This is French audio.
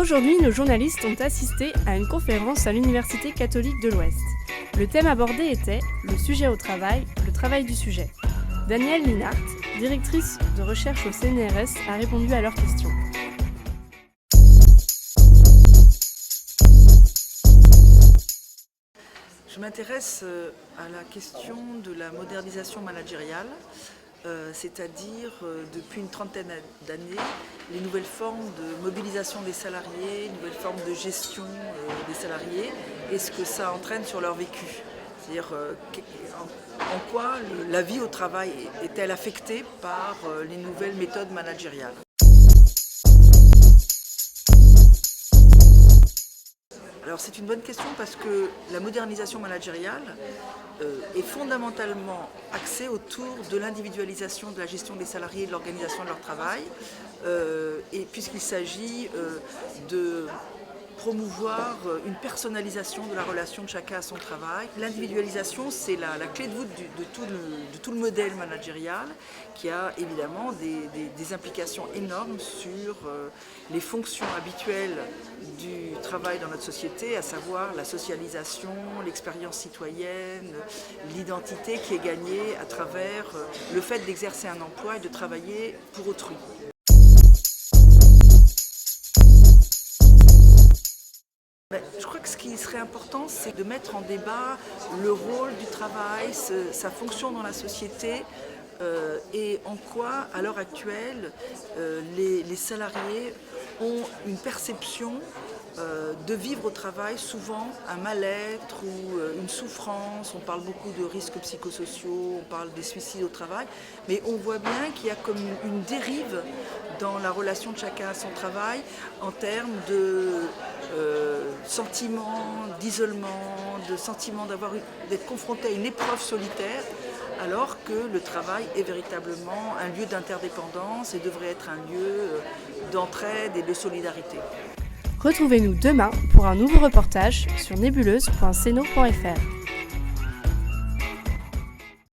Aujourd'hui, nos journalistes ont assisté à une conférence à l'Université catholique de l'Ouest. Le thème abordé était « Le sujet au travail, le travail du sujet ». Danielle Linhart, directrice de recherche au CNRS, a répondu à leurs questions. Je m'intéresse à la question de la modernisation managériale, c'est-à-dire depuis une trentaine d'années, les nouvelles formes de mobilisation des salariés, les nouvelles formes de gestion des salariés et ce que ça entraîne sur leur vécu. C'est-à-dire en quoi la vie au travail est-elle affectée par les nouvelles méthodes managériales. Alors c'est une bonne question parce que la modernisation managériale est fondamentalement axée autour de l'individualisation de la gestion des salariés et de l'organisation de leur travail, et puisqu'il s'agit de promouvoir une personnalisation de la relation de chacun à son travail. L'individualisation, c'est la clé de voûte de tout le modèle managérial qui a évidemment des implications énormes sur les fonctions habituelles du travail dans notre société, à savoir la socialisation, l'expérience citoyenne, l'identité qui est gagnée à travers le fait d'exercer un emploi et de travailler pour autrui. Je crois que ce qui serait important, c'est de mettre en débat le rôle du travail, sa fonction dans la société et en quoi, à l'heure actuelle, les salariés ont une perception de vivre au travail souvent un mal-être ou une souffrance. On parle beaucoup de risques psychosociaux, on parle des suicides au travail, mais on voit bien qu'il y a comme une dérive dans la relation de chacun à son travail en termes de sentiment d'isolement, de sentiment d'être confronté à une épreuve solitaire, alors que le travail est véritablement un lieu d'interdépendance et devrait être un lieu d'entraide et de solidarité. Retrouvez-nous demain pour un nouveau reportage sur nébuleuse.ceno.fr.